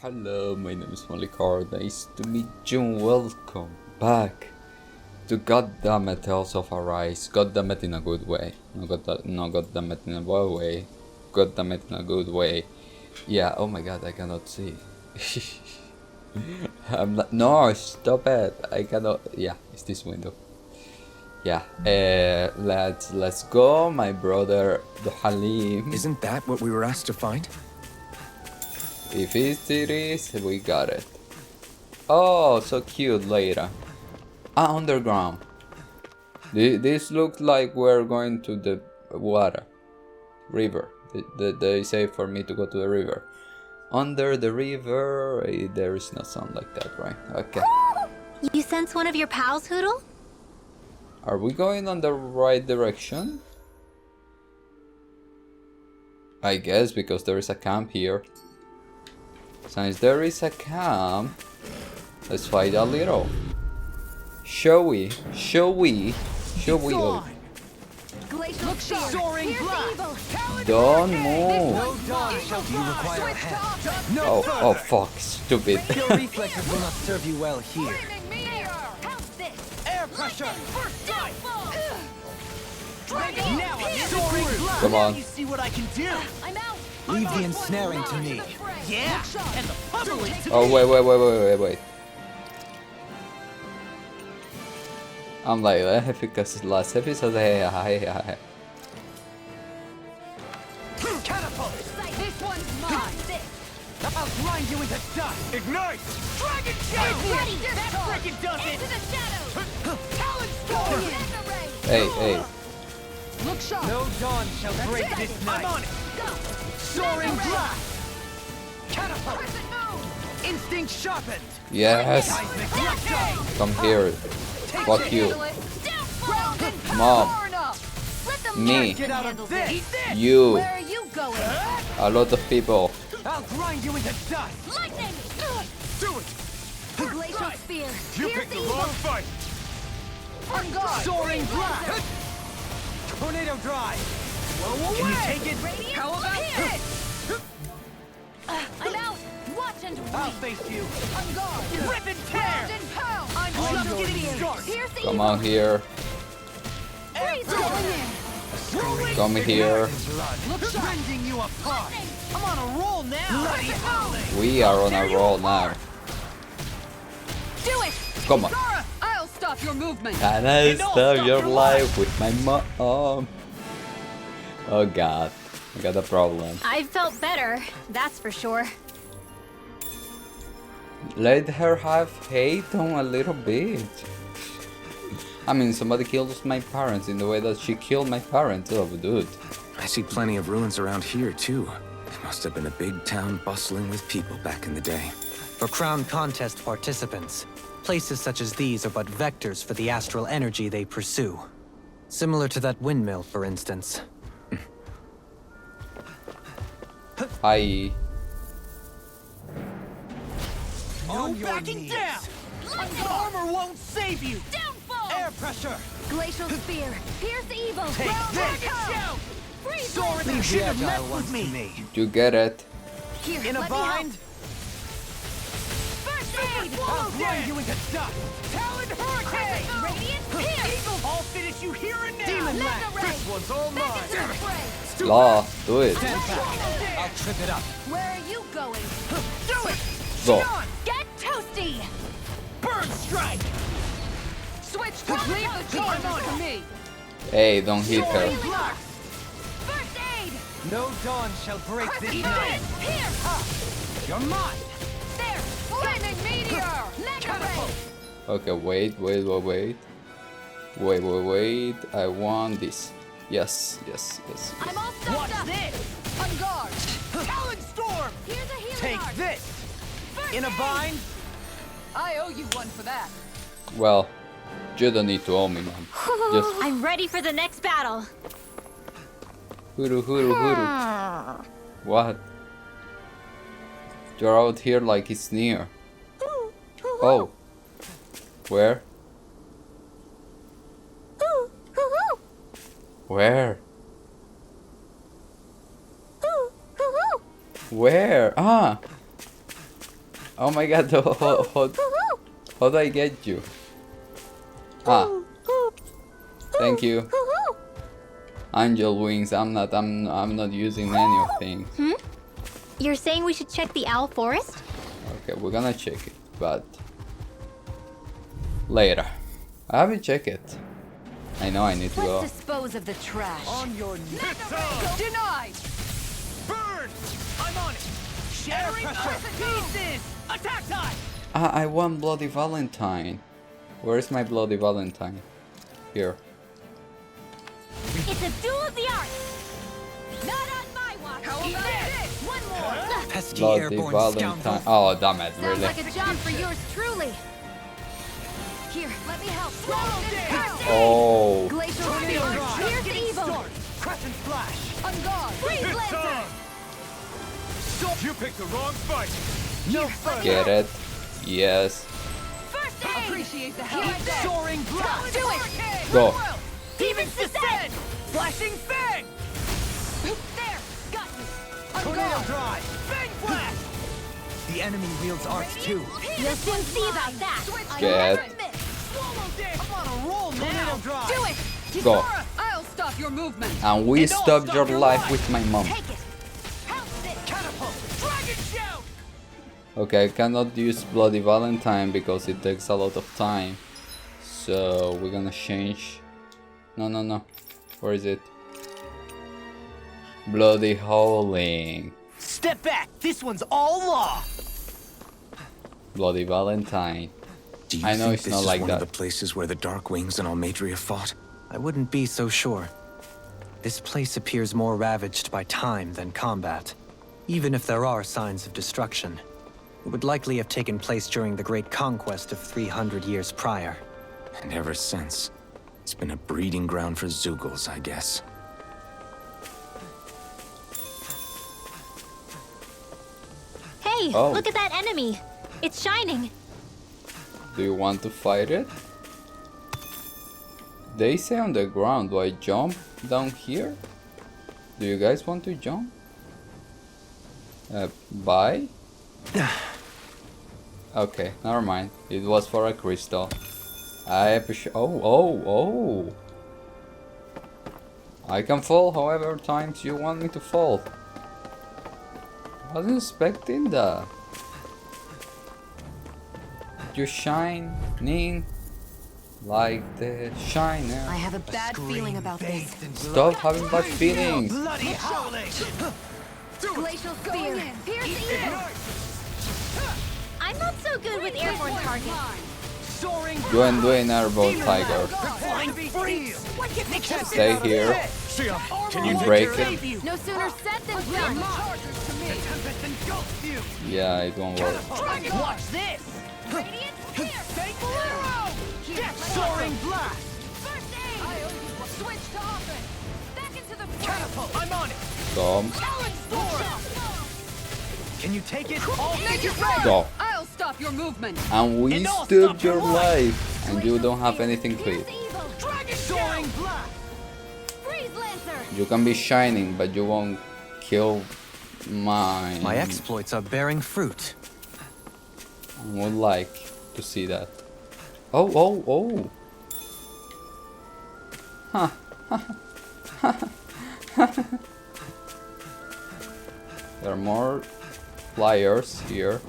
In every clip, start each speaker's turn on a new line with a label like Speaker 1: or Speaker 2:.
Speaker 1: Hello, my name is Molikar. Nice to meet you. Welcome back to Goddammit Tales of Arise. Goddammit in a good way. No, goddammit in a bad way. Goddammit in a good way. Yeah, oh my god, I cannot see. I'm not. No, stop it. I cannot. Yeah, it's this window. Yeah, let's go, my brother Dohalim.
Speaker 2: Isn't that what we were asked to find?
Speaker 1: If it is, we got it. Oh, so cute later. Ah, underground. This looks like we're going to the water. River. They say for me to go to the river. Under the river, there is no sound like that, right? Okay.
Speaker 3: You sense one of your pals, Hoodle?
Speaker 1: Are we going on the right direction? I guess, because there is a camp here. Since there is a camp, let's fight a little. Shall we? Don't move. Oh fuck, stupid.
Speaker 2: Your reflexes will not serve you well here. Air pressure.
Speaker 1: Come on.
Speaker 2: You see what I can do? Leave the ensnaring to me. Yeah. And the puzzling to
Speaker 1: Oh wait. I'm like that because last episode
Speaker 2: catapult. This one's mine. I'll grind you into dust. Ignite. Dragon shell. That freaking does it. Into the shadows. Talon storm.
Speaker 1: Hey.
Speaker 2: Look sharp. No dawn shall break this night. I'm on it. Go. Soaring blast. Catapult. Instinct sharpened.
Speaker 1: Yes. Come here. Fuck you. Mom. Me.
Speaker 2: Get out of this.
Speaker 1: You.
Speaker 3: Where are you going?
Speaker 1: A lot of people.
Speaker 2: I'll grind you into dust.
Speaker 3: Lightning!
Speaker 2: Do it.
Speaker 3: Glacial spear.
Speaker 2: You
Speaker 3: Here's
Speaker 2: picked the
Speaker 3: evil.
Speaker 2: wrong fight.
Speaker 3: On guard.
Speaker 2: Soaring blast. Tornado drive. Whoa, can you take it?
Speaker 3: Radiant.
Speaker 2: How about
Speaker 3: Hit. I'm out. Watch and
Speaker 2: I'll
Speaker 3: wait.
Speaker 2: face you.
Speaker 3: On guard.
Speaker 2: Rip and tear.
Speaker 3: And pound.
Speaker 2: I'm just getting started.
Speaker 3: Here's the
Speaker 1: Come
Speaker 3: evil.
Speaker 1: on here.
Speaker 3: Freeze going in.
Speaker 1: Come here.
Speaker 2: Look rending you apart. I'm on a roll now. Bloody howling.
Speaker 1: We are on a roll now.
Speaker 3: Do it.
Speaker 1: Come on.
Speaker 3: Kisara, I'll stop your movement.
Speaker 1: Can I stop your life with my mom? Oh god. I got a problem.
Speaker 3: I felt better, that's for sure.
Speaker 1: Let her have hate on a little bit. I mean, somebody kills my parents in the way that she killed my parents. Oh, dude.
Speaker 4: I see plenty of ruins around here, too. It must have been a big town bustling with people back in the day.
Speaker 5: For Crown Contest participants, places such as these are but vectors for the astral energy they pursue. Similar to that windmill, for instance.
Speaker 1: Hi.
Speaker 2: No backing down. Armor won't save you.
Speaker 3: Downfall.
Speaker 2: Air pressure.
Speaker 3: Glacial spear. Here's the evil.
Speaker 2: Take this.
Speaker 3: Freeze.
Speaker 2: Soaring
Speaker 5: Leave the
Speaker 2: should have
Speaker 5: agile
Speaker 2: messed
Speaker 5: ones
Speaker 2: with
Speaker 5: to
Speaker 2: me.
Speaker 5: me.
Speaker 1: You get it.
Speaker 3: Here,
Speaker 2: In a
Speaker 3: let me help.
Speaker 2: bind.
Speaker 3: First aid.
Speaker 2: I'll grind you into dust. Talon hurricane.
Speaker 3: Radiant spear.
Speaker 2: I'll finish you here and now.
Speaker 3: Demon
Speaker 2: Lash.
Speaker 3: Mega Ray.
Speaker 2: This one's all
Speaker 3: Back
Speaker 2: mine.
Speaker 3: into the fray.
Speaker 1: Law, do it.
Speaker 2: Stand back.
Speaker 5: I'll trip it up.
Speaker 3: Where are you going?
Speaker 2: Do it.
Speaker 1: Go.
Speaker 2: Shion.
Speaker 3: Get toasty.
Speaker 2: Burn strike.
Speaker 3: Switch to leave the charge to me.
Speaker 1: Hey, don't hit her.
Speaker 2: Soaring blast.
Speaker 3: First aid.
Speaker 2: No dawn shall break this
Speaker 3: Eat
Speaker 2: night.
Speaker 3: this. Here.
Speaker 2: You're mine.
Speaker 3: There. Flaming meteor. Mega ray.
Speaker 1: Okay, wait. I want this. Yes.
Speaker 3: I'm all stuffed
Speaker 2: Watch
Speaker 3: up.
Speaker 2: this.
Speaker 3: On guard.
Speaker 2: Talon storm.
Speaker 3: Here's a healing
Speaker 2: Take
Speaker 3: art.
Speaker 2: this.
Speaker 3: First
Speaker 2: In a
Speaker 3: aid.
Speaker 2: bind.
Speaker 3: I owe you one for that.
Speaker 1: Well, you don't need to owe me, man. Just
Speaker 3: I'm ready for the next battle.
Speaker 1: huru. What? You're out here like it's near. Oh. Where? Where? Where? Ah! Oh my god, how do I get you? Ah. Thank you. Angel wings, I'm not using any of things.
Speaker 6: You're saying we should check the owl forest?
Speaker 1: Okay, we're gonna check it, but later. I haven't checked it. I know I need to go.
Speaker 3: Let's dispose of the trash.
Speaker 2: On your neck.
Speaker 3: Denied!
Speaker 2: Burn! I'm on it. Shattering earth to pieces. Attack time.
Speaker 1: Ah, I want Bloody Valentine. Where's my Bloody Valentine? Here.
Speaker 6: It's a duel of the arts!
Speaker 3: Not on my watch! How about this? One more!
Speaker 5: Pesky
Speaker 1: Bloody
Speaker 5: airborne
Speaker 1: Valentine.
Speaker 5: scoundrel.
Speaker 1: Oh, damn it,
Speaker 3: Sounds
Speaker 1: really?
Speaker 3: like a job for yours truly. Here, let me help.
Speaker 1: Oh.
Speaker 3: Glacial
Speaker 2: Tornado
Speaker 3: Spear.
Speaker 2: drive.
Speaker 3: Here's the
Speaker 2: Getting
Speaker 3: evil.
Speaker 2: started. Crescent flash.
Speaker 3: On guard. Freeze Lancer.
Speaker 2: You picked the wrong fight. No further.
Speaker 1: Get it? Yes.
Speaker 3: First aid. Appreciate the help.
Speaker 2: Soaring blast.
Speaker 3: Do it.
Speaker 1: Go.
Speaker 2: Demons descend. Flashing fang.
Speaker 3: There. Got you. On
Speaker 2: Tornado
Speaker 3: guard.
Speaker 2: drive. Fang blast.
Speaker 5: The enemy wields arts too.
Speaker 6: You'll soon see about that!
Speaker 1: Get.
Speaker 2: Swallow this. I'm on a roll now. Tornado drive.
Speaker 3: Do it.
Speaker 1: Go.
Speaker 3: Kisara, I'll stop your movement.
Speaker 1: And we
Speaker 2: And I'll
Speaker 1: stopped
Speaker 2: stop
Speaker 1: your
Speaker 2: your
Speaker 1: life
Speaker 2: life.
Speaker 1: with my mom.
Speaker 3: Take it. Pounce it.
Speaker 2: Catapult. Dragon shout.
Speaker 1: Okay, I cannot use Bloody Valentine because it takes a lot of time. So we're gonna change. No. Where is it? Bloody Howling.
Speaker 2: Step back. This one's all law.
Speaker 1: Bloody Valentine.
Speaker 4: Do you
Speaker 1: I know
Speaker 4: think
Speaker 1: it's
Speaker 4: this
Speaker 1: not
Speaker 4: is
Speaker 1: like
Speaker 4: one
Speaker 1: that.
Speaker 4: of the places where the Dark Wings and Almadria fought?
Speaker 5: I wouldn't be so sure. This place appears more ravaged by time than combat. Even if there are signs of destruction, it would likely have taken place during the Great Conquest of 300 years prior.
Speaker 4: And ever since, it's been a breeding ground for Zeugles, I guess.
Speaker 6: Hey,
Speaker 1: Oh.
Speaker 6: look at that enemy! It's shining!
Speaker 1: Do you want to fight it? They say on the ground. Do I jump down here? Do you guys want to jump? Bye? Okay, never mind. It was for a crystal. I appreciate. Oh. I can fall however times you want me to fall. Wasn't expecting that. You shining like the shiner.
Speaker 3: I have a bad feeling about this.
Speaker 1: Stop having bad feelings.
Speaker 2: Bloody howling.
Speaker 3: Glacial Spear. Pierce evil.
Speaker 6: I'm not so good with airborne targets.
Speaker 2: Soaring
Speaker 1: You ain't doing airboat tiger.
Speaker 2: flying freeze.
Speaker 1: Stay here.
Speaker 2: Can
Speaker 1: you break it?
Speaker 3: No sooner said than done.
Speaker 1: Yeah, it won't work.
Speaker 2: Watch this.
Speaker 3: Radiant Spear.
Speaker 2: Thankful arrow.
Speaker 3: Here,
Speaker 2: Soaring blast.
Speaker 3: First aid. I owe you. Switch to offense. Back into the fray.
Speaker 2: Catapult. I'm on it.
Speaker 1: Come.
Speaker 2: Challenge storm.
Speaker 5: Can you take it?
Speaker 2: All
Speaker 3: Make
Speaker 2: make
Speaker 3: it
Speaker 2: it
Speaker 3: ready.
Speaker 1: Go.
Speaker 3: I'll stop your movement.
Speaker 1: And we
Speaker 2: And I'll
Speaker 1: stopped
Speaker 2: stop your
Speaker 1: your life. And you don't have anything to
Speaker 3: Here's
Speaker 1: eat.
Speaker 3: evil.
Speaker 2: Dragon soaring blast.
Speaker 3: Freeze Lancer.
Speaker 1: You can be shining, but you won't kill mine.
Speaker 5: My exploits are bearing fruit.
Speaker 1: I would like to see that. Oh. Huh. There are more flyers here.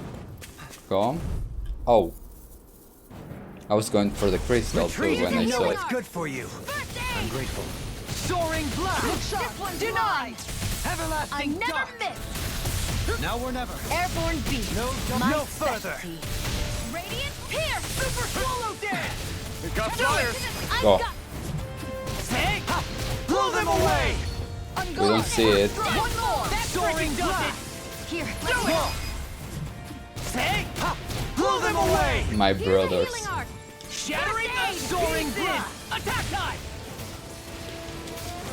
Speaker 1: Come. Oh. I was going for the crystal too when I saw it.
Speaker 2: good for you.
Speaker 3: First aid.
Speaker 5: I'm grateful.
Speaker 2: Soaring blast.
Speaker 3: This one denied. I
Speaker 2: Everlasting
Speaker 3: never
Speaker 2: dark.
Speaker 3: miss.
Speaker 5: Now or never.
Speaker 3: Airborne beast.
Speaker 2: No, no further.
Speaker 3: Specialty. Radiant Pierce.
Speaker 2: Super swallow dance. We got
Speaker 3: I've
Speaker 1: Go.
Speaker 3: got
Speaker 2: Hey, blow them away.
Speaker 1: We don't see it.
Speaker 3: One more.
Speaker 2: Soaring blast.
Speaker 3: Here.
Speaker 2: Do it. Say, blow them away.
Speaker 1: My brothers.
Speaker 3: Healing art.
Speaker 2: Shattering
Speaker 3: First aid.
Speaker 2: soaring
Speaker 3: Pieces.
Speaker 2: blast. Attack time.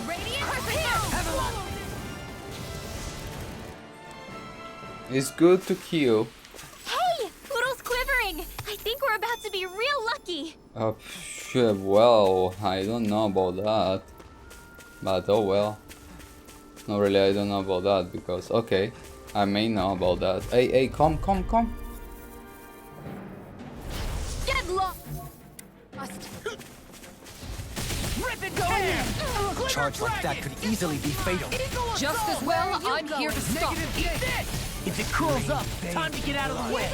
Speaker 3: Radiant Pierce.
Speaker 1: It's good to kill.
Speaker 6: Hey! Poodle's quivering! I think we're about to be real lucky!
Speaker 1: Shit, well, I don't know about that. But oh well. No, really, I don't know about that because, okay, I may know about that. Hey, come.
Speaker 2: Rip and tear!
Speaker 5: A charge like that could easily be fatal.
Speaker 3: Just as well, I'm here to stop.
Speaker 2: Eat this! If it curls up, time to get out of the way.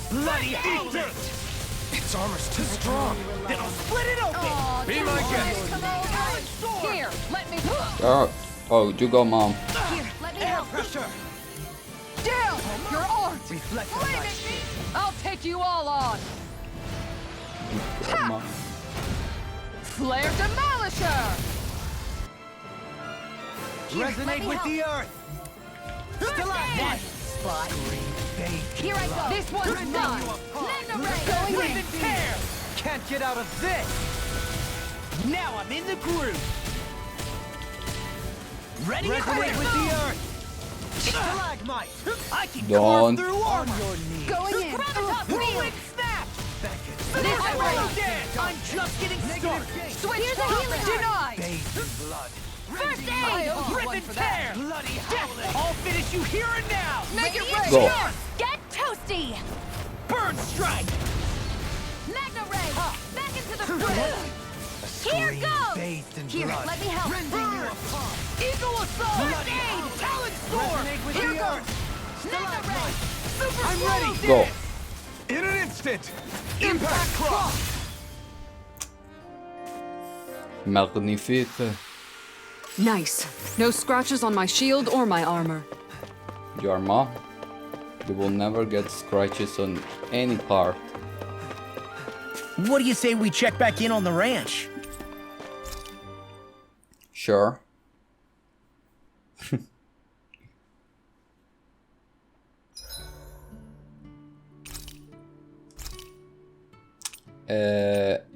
Speaker 2: Bloody hell!
Speaker 4: Its armor's too strong.
Speaker 2: Then I'll split it open!
Speaker 4: Be my guest.
Speaker 3: Here, let me.
Speaker 1: Oh, you go, mom.
Speaker 3: Here, let me
Speaker 2: Air
Speaker 3: help.
Speaker 2: pressure!
Speaker 3: Down! Your arms!
Speaker 2: Reflect
Speaker 3: Flame at me! I'll take you all on!
Speaker 1: Go, mom.
Speaker 3: Flare Demolisher! Here, let
Speaker 2: Resonate
Speaker 3: me
Speaker 2: with
Speaker 3: help.
Speaker 2: the earth! Stalagmite! Spot!
Speaker 3: Here I go! This one's mine! Magna Ray!
Speaker 2: Rip
Speaker 3: Going in!
Speaker 2: and tear! Can't get out of this! Now I'm in the groove! Ready? Resonate with the earth! Stalagmite! I can
Speaker 1: Don't.
Speaker 2: carve through armor!
Speaker 3: Going in!
Speaker 2: Quick snap!
Speaker 3: This
Speaker 2: I'm
Speaker 3: way!
Speaker 2: dead! I'm just getting started!
Speaker 3: Switch to healing! Denied!
Speaker 2: First
Speaker 3: I
Speaker 2: aid!
Speaker 3: owe you
Speaker 2: Rip
Speaker 3: one
Speaker 2: and
Speaker 3: for that.
Speaker 2: tear! Bloody howling! I'll finish you here and now!
Speaker 3: Make it rain!
Speaker 1: Go.
Speaker 6: Get toasty!
Speaker 2: Burn strike!
Speaker 6: Magna Ray! Back into the fray! Here goes! Here, let me help.
Speaker 2: Eagle assault! First aid! Talon sword! Here goes!
Speaker 6: Magna Ray!
Speaker 2: Super I'm ready!
Speaker 1: Go.
Speaker 2: In an instant! Impact cross!
Speaker 1: Magnifique.
Speaker 7: Nice. No scratches on my shield or my armor.
Speaker 1: Your mom. You will never get scratches on any part.
Speaker 8: What do you say we check back in on the ranch?
Speaker 1: Sure.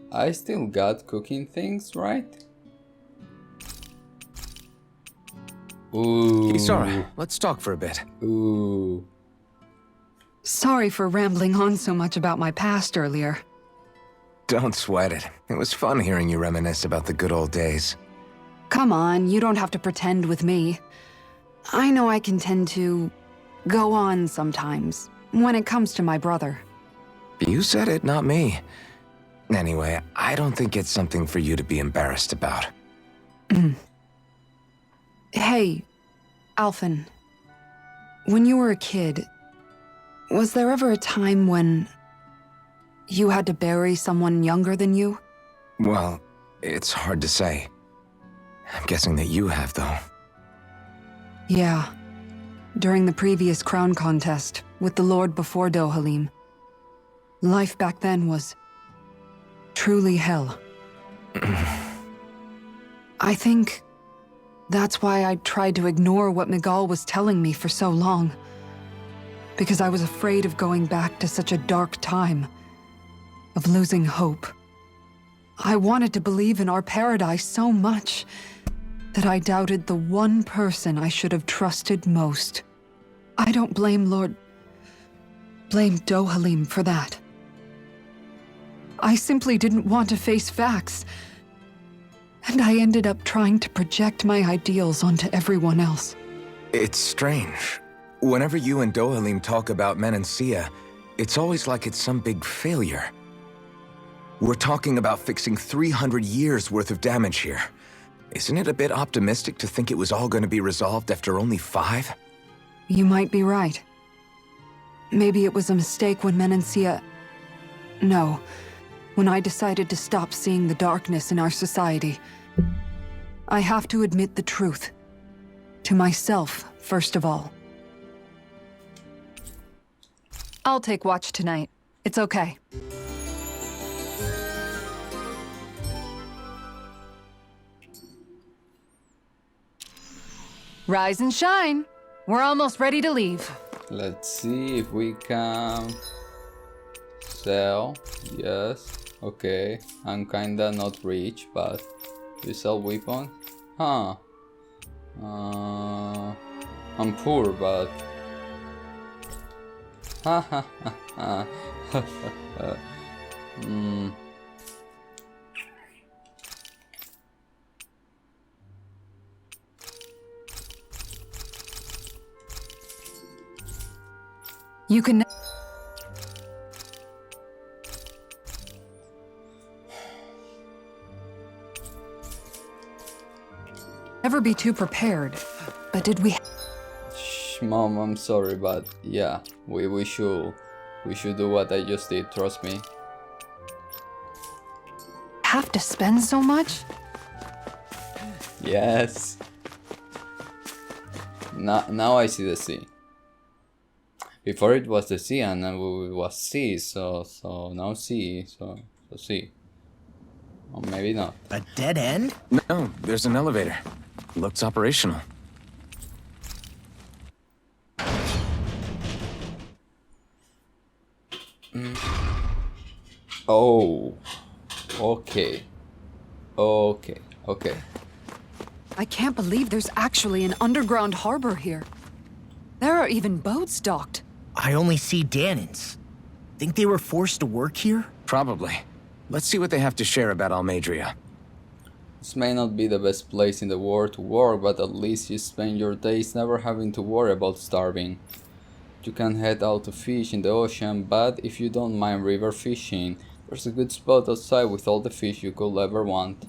Speaker 1: I still got cooking things, right? Ooh.
Speaker 4: Kisara, let's talk for a bit.
Speaker 1: Ooh.
Speaker 7: Sorry for rambling on so much about my past earlier.
Speaker 4: Don't sweat it. It was fun hearing you reminisce about the good old days.
Speaker 7: Come on, you don't have to pretend with me. I know I can tend to go on sometimes when it comes to my brother.
Speaker 4: You said it, not me. Anyway, I don't think it's something for you to be embarrassed about.
Speaker 7: Hey, Alphen. When you were a kid, was there ever a time when you had to bury someone younger than you?
Speaker 4: Well, it's hard to say. I'm guessing that you have, though.
Speaker 7: Yeah. During the previous crown contest with the Lord before Dohalim. Life back then was truly hell. I think that's why I tried to ignore what Miguel was telling me for so long. Because I was afraid of going back to such a dark time. Of losing hope. I wanted to believe in our paradise so much that I doubted the one person I should have trusted most. I don't blame blame Dohalim for that. I simply didn't want to face facts. And I ended up trying to project my ideals onto everyone else.
Speaker 4: It's strange. Whenever you and Dohalim talk about Menancia, it's always like it's some big failure. We're talking about fixing 300 years worth of damage here. Isn't it a bit optimistic to think it was all going to be resolved after only 5?
Speaker 7: You might be right. Maybe it was a mistake when Menancia... No, when I decided to stop seeing the darkness in our society. I have to admit the truth. To myself, first of all. I'll take watch tonight. It's okay. Rise and shine. We're almost ready to leave.
Speaker 1: Let's see if we can sell. Yes. Okay. I'm kinda not rich, but we sell weapons. Huh. I'm poor, but ha ha ha ha.
Speaker 7: You can... never be too prepared. But did we...
Speaker 1: Shh, Mom, I'm sorry, but yeah, we should do what I just did, trust me.
Speaker 7: have to spend so much?
Speaker 1: Yes. Now I see the sea. Before it was the sea and now it was sea, so now sea, so sea. Or maybe not.
Speaker 8: A dead end?
Speaker 4: No, there's an elevator. Looks operational.
Speaker 1: Oh. Okay.
Speaker 7: I can't believe there's actually an underground harbor here. There are even boats docked.
Speaker 8: I only see Danans. Think they were forced to work here?
Speaker 4: Probably. Let's see what they have to share about Almedria.
Speaker 1: This may not be the best place in the world to work, but at least you spend your days never having to worry about starving. You can head out to fish in the ocean, but if you don't mind river fishing, there's a good spot outside with all the fish you could ever want.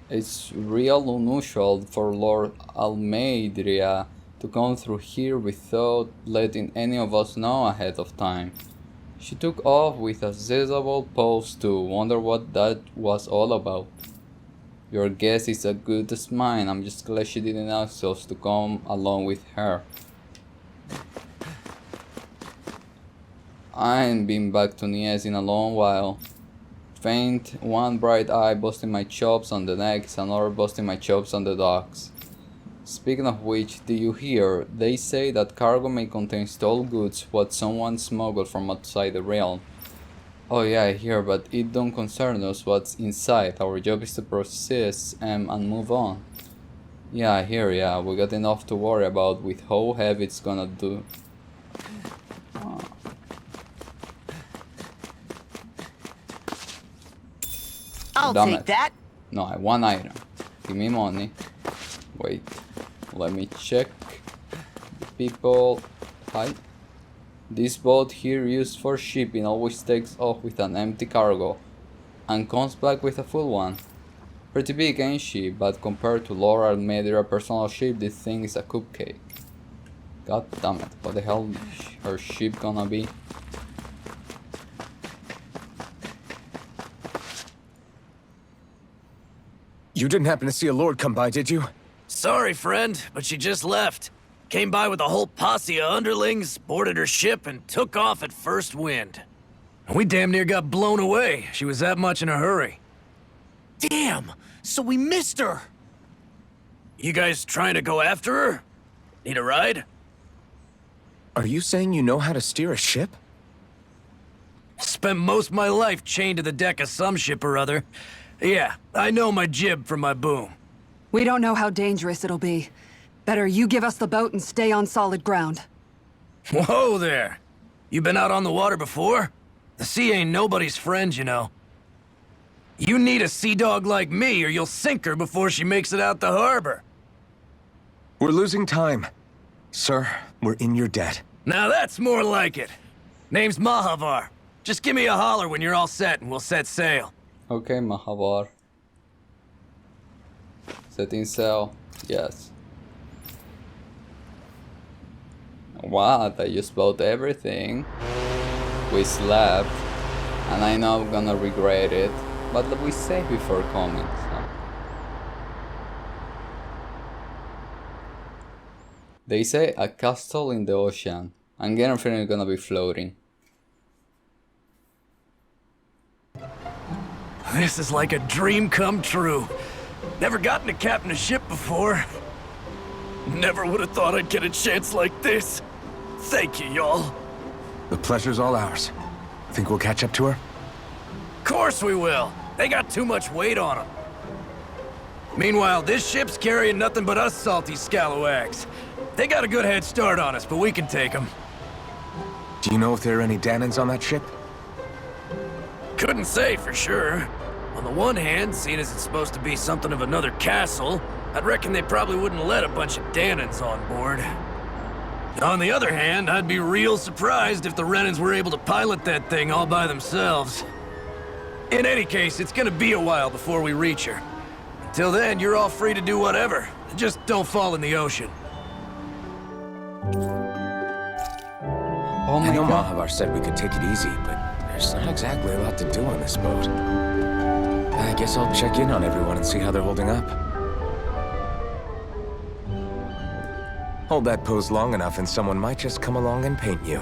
Speaker 1: It's real unusual for Lord Almedria to come through here without letting any of us know ahead of time. She took off with a sensible pose too. Wonder what that was all about. Your guess is as good as mine. I'm just glad she didn't ask us to come along with her. I ain't been back to Nies in a long while. Faint, one bright eye busting my chops on the necks, another busting my chops on the docks. Speaking of which, do you hear? They say that cargo may contain stolen goods what someone smuggled from outside the realm. Oh yeah, I hear, but it don't concern us what's inside. Our job is to process and move on. Yeah, I hear, yeah, we got enough to worry about with how heavy it's gonna do.
Speaker 8: I'll
Speaker 1: Damn
Speaker 8: take
Speaker 1: it.
Speaker 8: that.
Speaker 1: No, I want item. Give me money. Wait, let me check. The people. Hi. This boat here used for shipping always takes off with an empty cargo and comes back with a full one. Pretty big, ain't she? But compared to Laura and Medria personal ship, this thing is a cupcake. God damn it, what the hell is her ship gonna be?
Speaker 4: You didn't happen to see a lord come by, did you?
Speaker 9: Sorry, friend, but she just left. Came by with a whole posse of underlings, boarded her ship, and took off at first wind. We damn near got blown away. She was that much in a hurry.
Speaker 8: Damn! So we missed her!
Speaker 9: You guys trying to go after her? Need a ride?
Speaker 4: Are you saying you know how to steer a ship?
Speaker 9: Spent most of my life chained to the deck of some ship or other. Yeah, I know my jib from my boom.
Speaker 7: We don't know how dangerous it'll be. Better you give us the boat and stay on solid ground.
Speaker 9: Whoa there! You been out on the water before? The sea ain't nobody's friend, you know. You need a sea dog like me or you'll sink her before she makes it out the harbor.
Speaker 4: We're losing time. Sir, we're in your debt.
Speaker 9: Now that's more like it. Name's Mahavar. Just give me a holler when you're all set and we'll set sail.
Speaker 1: Okay, Mahavar. Setting sail. Yes. What? I just bought everything. We slept. And I know I'm gonna regret it. But we saved before coming, so. They say a castle in the ocean. I'm getting a feeling it's gonna be floating.
Speaker 9: This is like a dream come true. Never gotten to captain a ship before. Never would have thought I'd get a chance like this. Thank you, y'all.
Speaker 4: The pleasure's all ours. Think we'll catch up to her?
Speaker 9: Course we will. They got too much weight on them. Meanwhile, this ship's carrying nothing but us salty scalawags. They got a good head start on us, but we can take them.
Speaker 4: Do you know if there are any Danans on that ship?
Speaker 9: Couldn't say for sure. On the one hand, seeing as it's supposed to be something of another castle, I'd reckon they probably wouldn't let a bunch of Danans on board. On the other hand, I'd be real surprised if the Renans were able to pilot that thing all by themselves. In any case, it's gonna be a while before we reach her. Till then, you're all free to do whatever. Just don't fall in the ocean.
Speaker 1: Oh
Speaker 4: I
Speaker 1: my
Speaker 4: know
Speaker 1: god.
Speaker 4: Mahavar said we could take it easy, but there's not exactly a lot to do on this boat. I guess I'll check in on everyone and see how they're holding up. Hold that pose long enough and someone might just come along and paint you.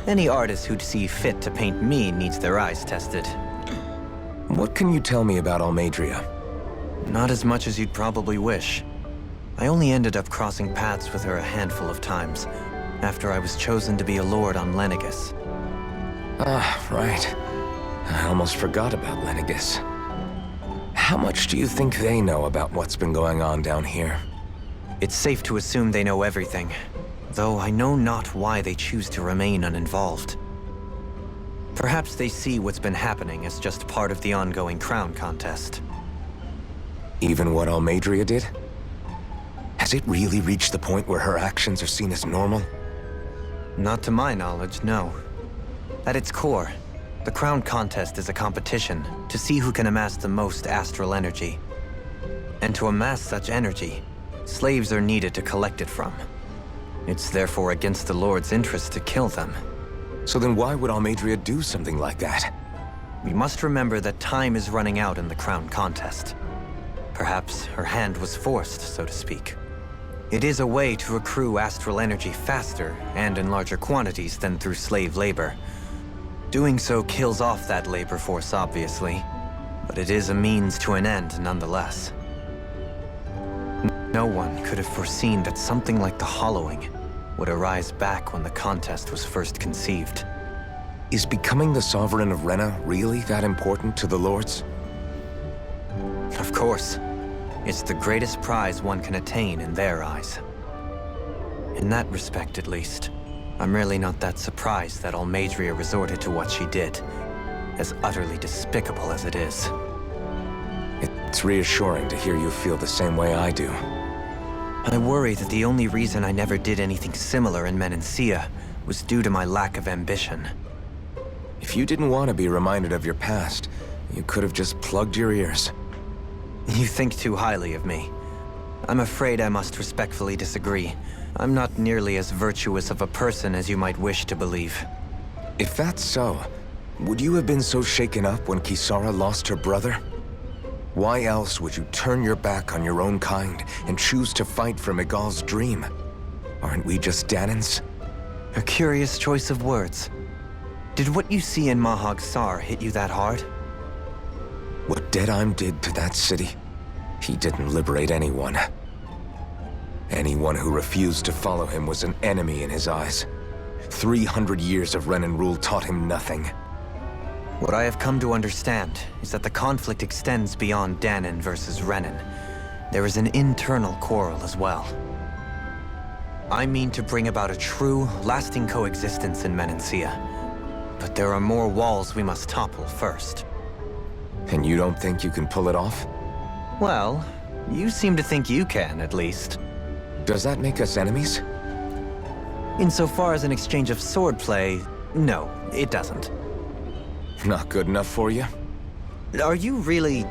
Speaker 5: Any artist who'd see fit to paint me needs their eyes tested.
Speaker 4: What can you tell me about Almadria?
Speaker 5: Not as much as you'd probably wish. I only ended up crossing paths with her a handful of times, after I was chosen to be a lord on Lenegus.
Speaker 4: Ah, right. I almost forgot about Lenegus. How much do you think they know about what's been going on down here?
Speaker 5: It's safe to assume they know everything, though I know not why they choose to remain uninvolved. Perhaps they see what's been happening as just part of the ongoing crown contest.
Speaker 4: Even what Almadria did? Has it really reached the point where her actions are seen as normal?
Speaker 5: Not to my knowledge, no. At its core, the crown contest is a competition to see who can amass the most astral energy. And to amass such energy, slaves are needed to collect it from. It's therefore against the Lord's interest to kill them.
Speaker 4: So then why would Almadria do something like that?
Speaker 5: We must remember that time is running out in the crown contest. Perhaps her hand was forced, so to speak. It is a way to accrue astral energy faster and in larger quantities than through slave labor. Doing so kills off that labor force, obviously, but it is a means to an end nonetheless. No one could have foreseen that something like the Hollowing would arise back when the contest was first conceived.
Speaker 4: Is becoming the Sovereign of Rena really that important to the Lords?
Speaker 5: Of course. It's the greatest prize one can attain in their eyes. In that respect, at least, I'm really not that surprised that Almadria resorted to what she did, as utterly despicable as it is.
Speaker 4: It's reassuring to hear you feel the same way I do.
Speaker 5: I worry that the only reason I never did anything similar in Menancia was due to my lack of ambition.
Speaker 4: If you didn't want to be reminded of your past, you could have just plugged your ears.
Speaker 5: You think too highly of me. I'm afraid I must respectfully disagree. I'm not nearly as virtuous of a person as you might wish to believe.
Speaker 4: If that's so, would you have been so shaken up when Kisara lost her brother? Why else would you turn your back on your own kind and choose to fight for Miguel's dream? Aren't we just Danans?
Speaker 5: A curious choice of words. Did what you see in Mahag Sar hit you that hard?
Speaker 4: What Deadheim did to that city, he didn't liberate anyone. Anyone who refused to follow him was an enemy in his eyes. 300 years of Renan rule taught him nothing.
Speaker 5: What I have come to understand is that the conflict extends beyond Danan versus Renan. There is an internal quarrel as well. I mean to bring about a true, lasting coexistence in Menancia. But there are more walls we must topple first.
Speaker 4: And you don't think you can pull it off?
Speaker 5: Well, you seem to think you can, at least.
Speaker 4: Does that make us enemies?
Speaker 5: Insofar as an exchange of swordplay, no, it doesn't.
Speaker 4: Not good enough for you?
Speaker 5: Are you really...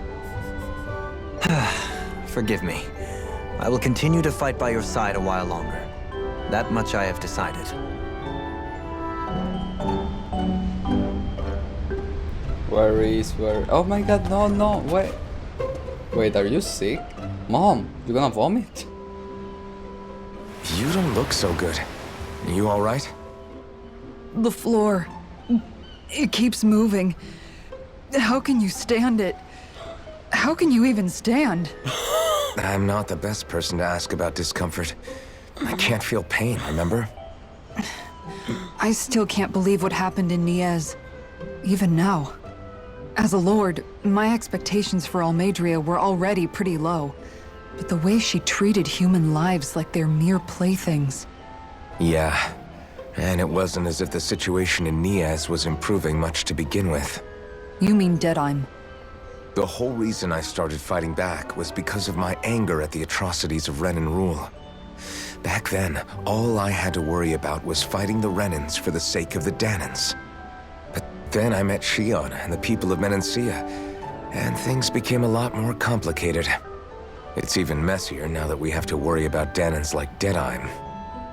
Speaker 5: Forgive me. I will continue to fight by your side a while longer. That much I have decided.
Speaker 1: Where? Oh my god, no, wait. Wait, are you sick? Mom, you gonna vomit?
Speaker 4: You don't look so good. You alright?
Speaker 7: The floor. It keeps moving. How can you stand it? How can you even stand?
Speaker 4: I'm not the best person to ask about discomfort. I can't feel pain, remember?
Speaker 7: I still can't believe what happened in Niez. Even now. As a lord, my expectations for Almadria were already pretty low. But the way she treated human lives like they're mere playthings.
Speaker 4: Yeah. And it wasn't as if the situation in Niez was improving much to begin with.
Speaker 7: You mean Deadheim?
Speaker 4: The whole reason I started fighting back was because of my anger at the atrocities of Renan rule. Back then, all I had to worry about was fighting the Renans for the sake of the Danans. But then I met Shion and the people of Menancia, and things became a lot more complicated. It's even messier now that we have to worry about Danans like Deadime.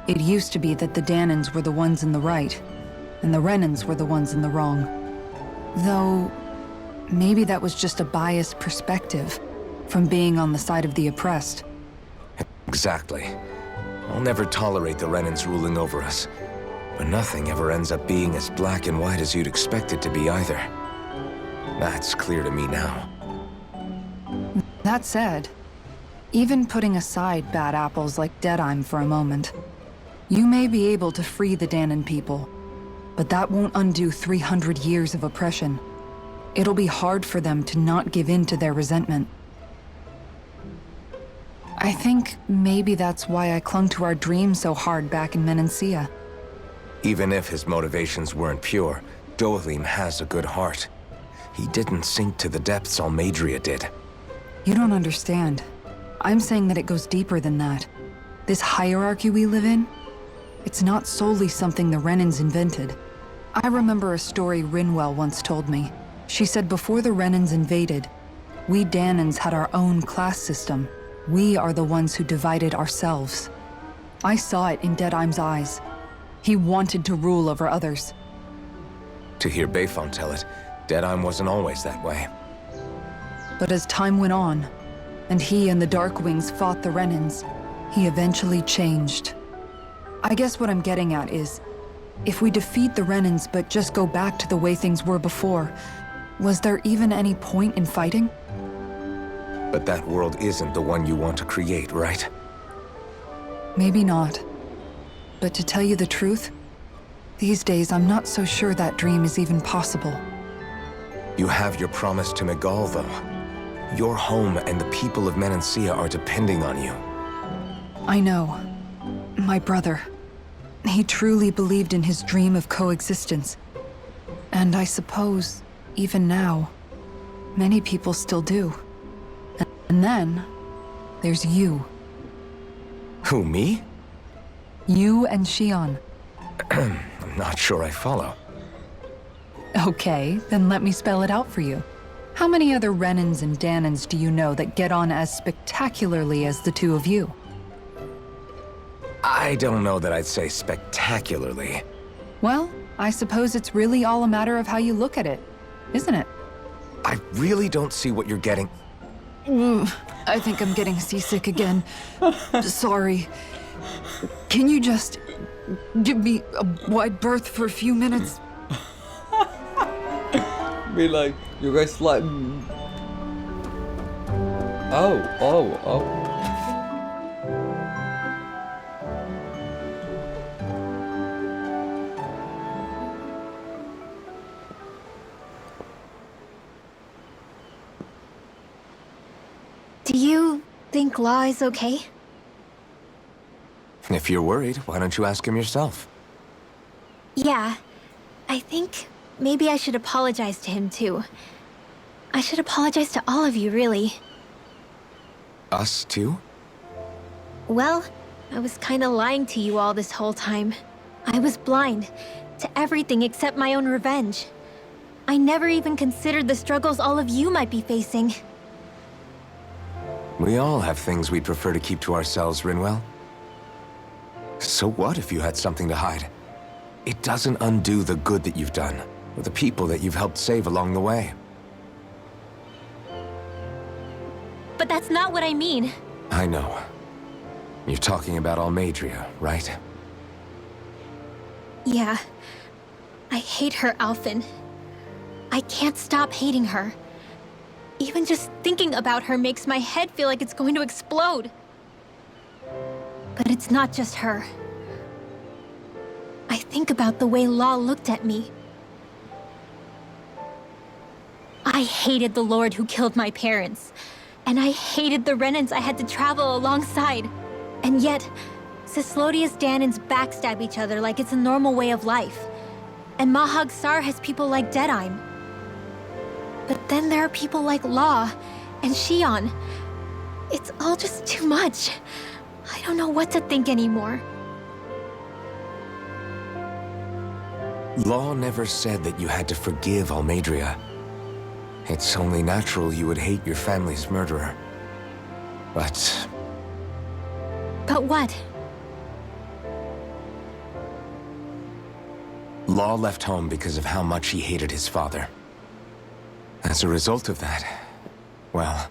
Speaker 7: It used to be that the Danans were the ones in the right, and the Renans were the ones in the wrong. Though, maybe that was just a biased perspective from being on the side of the oppressed.
Speaker 4: Exactly. I'll never tolerate the Renans ruling over us. But nothing ever ends up being as black and white as you'd expect it to be either. That's clear to me now.
Speaker 7: That said, even putting aside bad apples like Deadime for a moment, you may be able to free the Danan people, but that won't undo 300 years of oppression. It'll be hard for them to not give in to their resentment. I think maybe that's why I clung to our dream so hard back in Menancia.
Speaker 4: Even if his motivations weren't pure, Dohalim has a good heart. He didn't sink to the depths Almadria did.
Speaker 7: You don't understand. I'm saying that it goes deeper than that. This hierarchy we live in, it's not solely something the Renans invented. I remember a story Rinwell once told me. She said before the Renans invaded, we Danans had our own class system. We are the ones who divided ourselves. I saw it in Deadime's eyes. He wanted to rule over others.
Speaker 4: To hear Bayfon tell it, Deadime wasn't always that way.
Speaker 7: But as time went on, and he and the Darkwings fought the Renans, he eventually changed. I guess what I'm getting at is, if we defeat the Renans but just go back to the way things were before, was there even any point in fighting?
Speaker 4: But that world isn't the one you want to create, right?
Speaker 7: Maybe not. But to tell you the truth, these days I'm not so sure that dream is even possible.
Speaker 4: You have your promise to Miguel, though. Your home and the people of Menancia are depending on you.
Speaker 7: I know. My brother. He truly believed in his dream of coexistence. And I suppose, even now, many people still do. And then, there's you.
Speaker 4: Who, me?
Speaker 7: You and Shion.
Speaker 4: I'm not sure I follow.
Speaker 7: Okay, then let me spell it out for you. How many other Renans and Danans do you know that get on as spectacularly as the two of you?
Speaker 4: I don't know that I'd say spectacularly.
Speaker 7: Well, I suppose it's really all a matter of how you look at it, isn't it?
Speaker 4: I really don't see what you're getting.
Speaker 7: I think I'm getting seasick again. Sorry. Can you just give me a wide berth for a few minutes?
Speaker 1: Be like, you guys like... Oh.
Speaker 6: Do you think Law is okay?
Speaker 4: If you're worried, why don't you ask him yourself?
Speaker 6: Yeah. I think maybe I should apologize to him too. I should apologize to all of you, really.
Speaker 4: Us too?
Speaker 6: Well, I was kinda lying to you all this whole time. I was blind to everything except my own revenge. I never even considered the struggles all of you might be facing.
Speaker 4: We all have things we'd prefer to keep to ourselves, Rinwell. So what if you had something to hide? It doesn't undo the good that you've done, or the people that you've helped save along the way.
Speaker 6: But that's not what I mean.
Speaker 4: I know. You're talking about Almadria, right?
Speaker 6: Yeah. I hate her, Alphen. I can't stop hating her. Even just thinking about her makes my head feel like it's going to explode. But it's not just her. I think about the way Law looked at me. I hated the Lord who killed my parents. And I hated the Renans I had to travel alongside. And yet, Cislodius Danans backstab each other like it's a normal way of life. And Mahag Sar has people like Deadime. But then there are people like Law and Shion. It's all just too much. I don't know what to think anymore.
Speaker 4: Law never said that you had to forgive Almadria. It's only natural you would hate your family's murderer. But
Speaker 6: But what?
Speaker 4: Law left home because of how much he hated his father. As a result of that, well,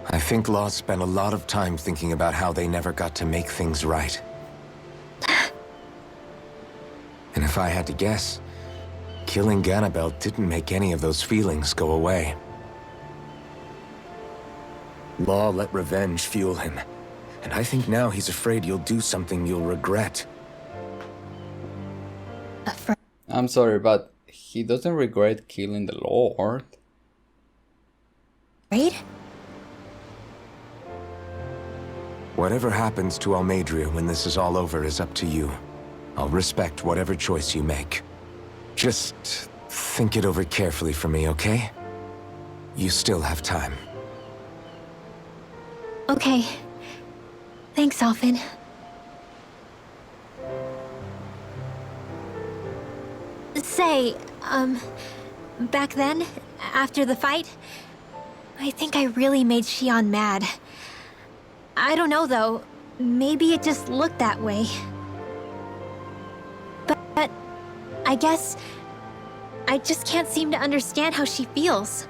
Speaker 4: I think Law spent a lot of time thinking about how they never got to make things right. And if I had to guess, killing Ganabel didn't make any of those feelings go away. Law let revenge fuel him, and I think now he's afraid you'll do something you'll regret.
Speaker 1: I'm sorry, but he doesn't regret killing the Lord.
Speaker 6: Right?
Speaker 4: Whatever happens to Almadria when this is all over is up to you. I'll respect whatever choice you make. Just think it over carefully for me, okay? You still have time.
Speaker 6: Okay. Thanks, Alphen. Say, back then, after the fight, I think I really made Shion mad. I don't know, though. Maybe it just looked that way. But I guess I just can't seem to understand how she feels.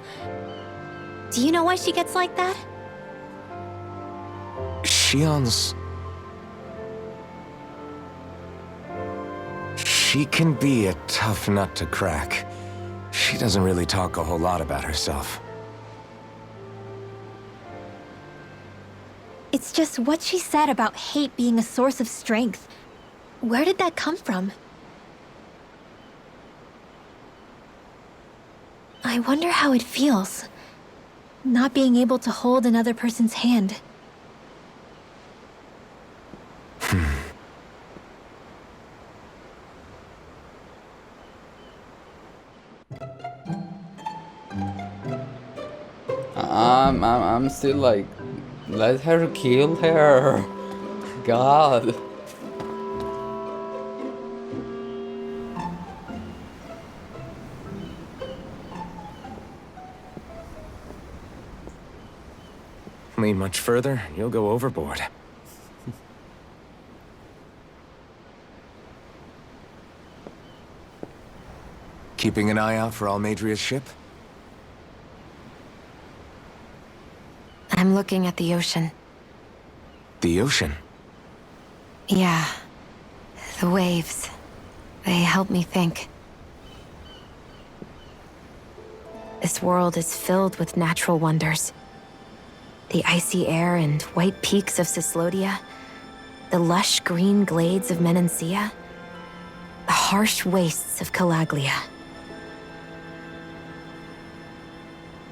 Speaker 6: Do you know why she gets like that?
Speaker 4: Shion's... She can be a tough nut to crack. She doesn't really talk a whole lot about herself.
Speaker 6: It's just what she said about hate being a source of strength. Where did that come from? I wonder how it feels, not being able to hold another person's hand.
Speaker 1: I'm still like, let her kill her. God.
Speaker 4: Lean much further, you'll go overboard. Keeping an eye out for Almadria's ship?
Speaker 10: I'm looking at the ocean.
Speaker 4: The ocean?
Speaker 10: Yeah. The waves. They help me think. This world is filled with natural wonders. The icy air and white peaks of Sislodia, the lush green glades of Menancia, the harsh wastes of Calaglia.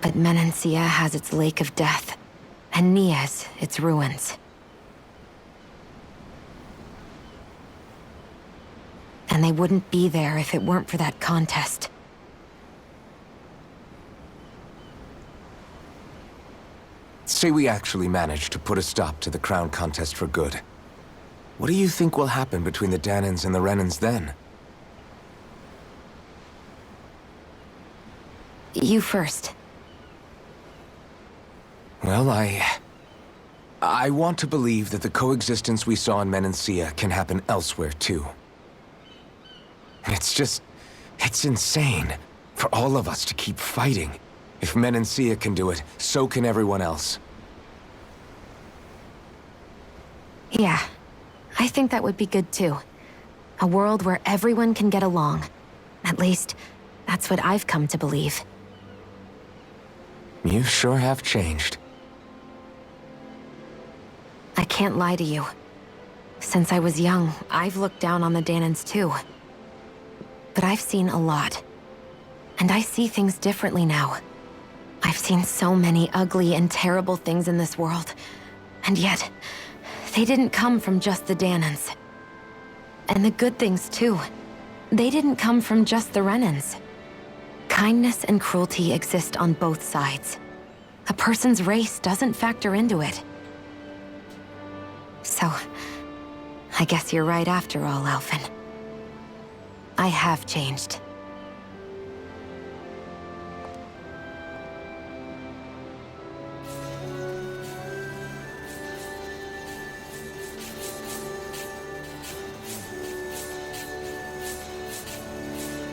Speaker 10: But Menancia has its lake of death, and Nias its ruins. And they wouldn't be there if it weren't for that contest.
Speaker 4: Say we actually manage to put a stop to the crown contest for good. What do you think will happen between the Danans and the Renans then?
Speaker 10: You first.
Speaker 4: Well, I want to believe that the coexistence we saw in Menancia can happen elsewhere, too. It's insane for all of us to keep fighting. If Menancia can do it, so can everyone else.
Speaker 10: Yeah, I think that would be good too. A world where everyone can get along. At least, that's what I've come to believe.
Speaker 4: You sure have changed.
Speaker 10: I can't lie to you. Since I was young, I've looked down on the Danans too. But I've seen a lot. And I see things differently now. I've seen so many ugly and terrible things in this world. And yet, they didn't come from just the Danans. And the good things too. They didn't come from just the Renans. Kindness and cruelty exist on both sides. A person's race doesn't factor into it. So, I guess you're right after all, Alphen. I have changed.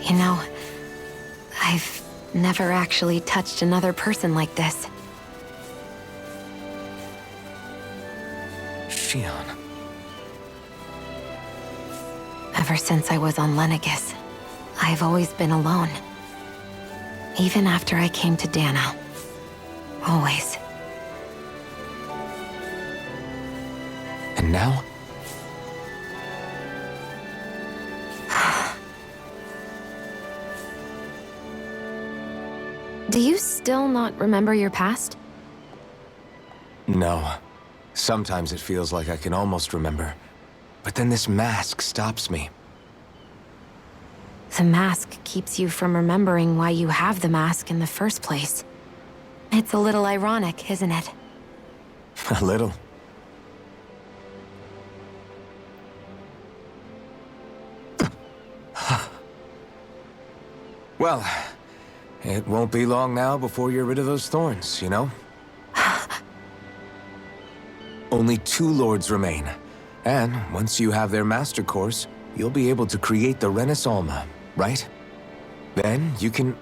Speaker 10: You know, I've never actually touched another person like this.
Speaker 4: Shion.
Speaker 10: Ever since I was on Lenegis, I've always been alone. Even after I came to Dana. Always.
Speaker 4: And now?
Speaker 10: Do you still not remember your past?
Speaker 4: No. Sometimes it feels like I can almost remember. But then this mask stops me.
Speaker 10: The mask keeps you from remembering why you have the mask in the first place. It's a little ironic, isn't it?
Speaker 4: A little. Well, it won't be long now before you're rid of those thorns, you know? Only 2 lords remain. And once you have their master course, you'll be able to create the Renis Alma, right? Then you can...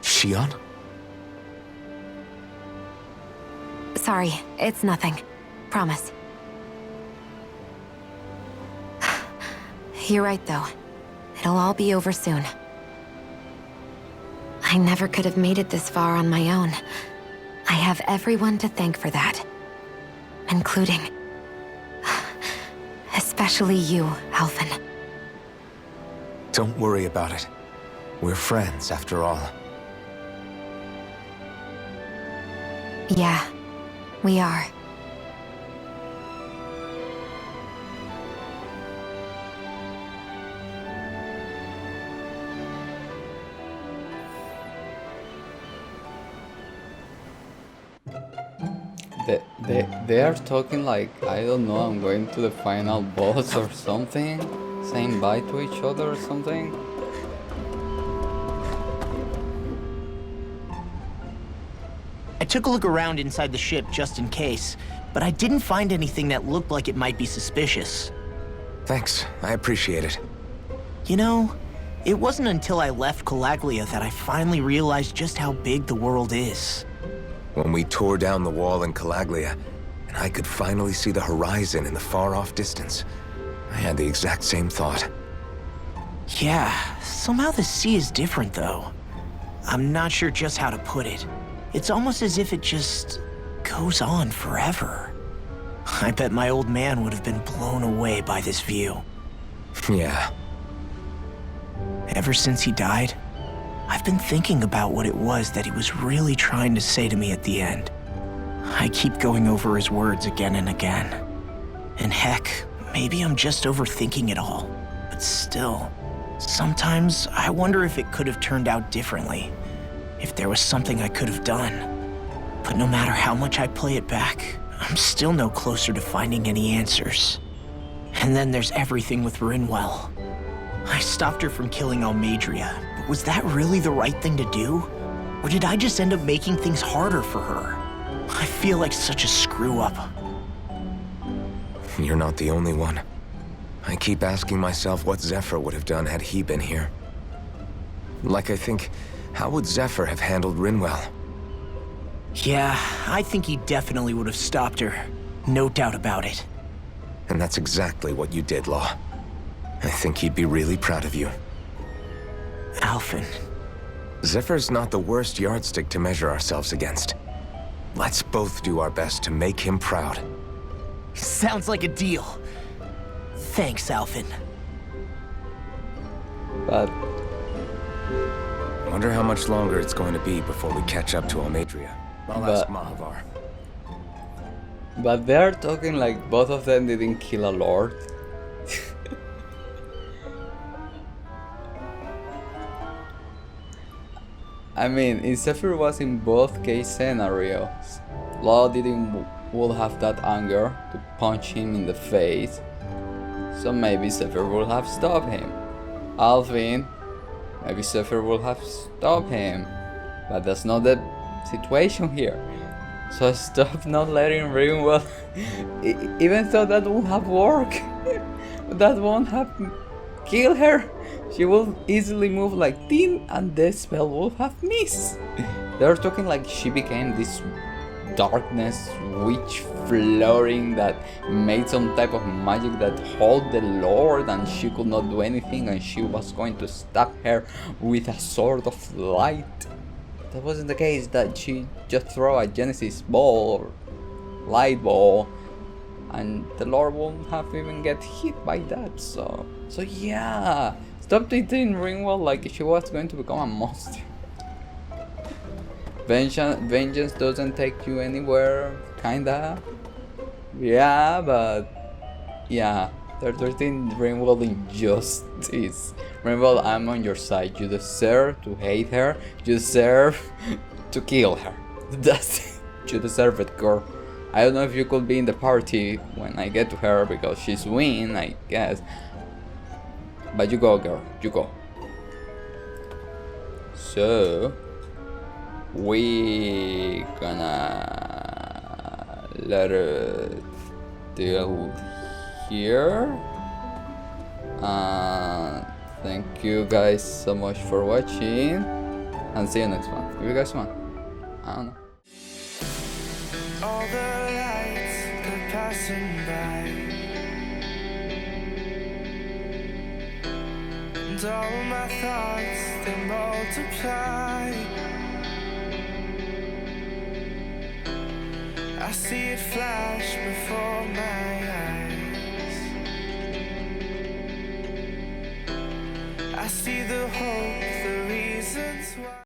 Speaker 4: Shion?
Speaker 10: Sorry, it's nothing. Promise. You're right, though. It'll all be over soon. I never could have made it this far on my own. I have everyone to thank for that. Including... especially you, Alphen.
Speaker 4: Don't worry about it. We're friends, after all.
Speaker 10: Yeah, we are.
Speaker 1: They are talking like, I don't know, I'm going to the final boss or something? Saying bye to each other or something?
Speaker 8: I took a look around inside the ship just in case, but I didn't find anything that looked like it might be suspicious.
Speaker 4: Thanks, I appreciate it.
Speaker 8: You know, it wasn't until I left Calaglia that I finally realized just how big the world is.
Speaker 4: When we tore down the wall in Calaglia, and I could finally see the horizon in the far-off distance, I had the exact same thought.
Speaker 8: Yeah, somehow the sea is different though. I'm not sure just how to put it. It's almost as if it just goes on forever. I bet my old man would have been blown away by this view.
Speaker 4: Yeah.
Speaker 8: Ever since he died, I've been thinking about what it was that he was really trying to say to me at the end. I keep going over his words again and again. And heck, maybe I'm just overthinking it all. But still, sometimes I wonder if it could have turned out differently. If there was something I could have done. But no matter how much I play it back, I'm still no closer to finding any answers. And then there's everything with Rinwell. I stopped her from killing Almadria, but was that really the right thing to do? Or did I just end up making things harder for her? I feel like such a screw-up.
Speaker 4: You're not the only one. I keep asking myself what Zephyr would have done had he been here. Like, I think, how would Zephyr have handled Rinwell?
Speaker 8: Yeah, I think he definitely would have stopped her. No doubt about it.
Speaker 4: And that's exactly what you did, Law. I think he'd be really proud of you.
Speaker 8: Alphen.
Speaker 4: Zephyr's not the worst yardstick to measure ourselves against. Let's both do our best to make him proud.
Speaker 8: Sounds like a deal. Thanks, Alphen.
Speaker 1: But...
Speaker 4: Wonder how much longer it's going to be before we catch up to Almadria. I'll ask Mahavar.
Speaker 1: But they're talking like both of them didn't kill a lord. I mean, if Zephyr was in both case scenarios, Law would have that anger to punch him in the face, so maybe Zephyr would have stopped him. Alvin, maybe Zephyr would have stopped him, but that's not the situation here. So stop not letting Rinwell, even though that won't have worked, that won't have kill her, she will easily move like tin and the spell will have missed. They're talking like she became this darkness witch floating that made some type of magic that held the Lord and she could not do anything and she was going to stab her with a sword of light. That wasn't the case, that she just threw a Genesis ball or light ball and the Lord won't have even get hit by that. So yeah, stop treating Rinwell like she was going to become a monster. Vengeance doesn't take you anywhere, kinda. Yeah, but yeah, they're treating Rinwell injustice. Rinwell, I'm on your side. You deserve to hate her. You deserve to kill her. That's it. You deserve it, girl. I don't know if you could be in the party when I get to her because she's winning, I guess. But you go, girl. You go. So we gonna let it deal here. Thank you guys so much for watching and see you next one. If you guys want, I don't know.
Speaker 11: All the lights are passing by, and all my thoughts, they multiply. I see it flash before my eyes. I see the hope, the reasons why.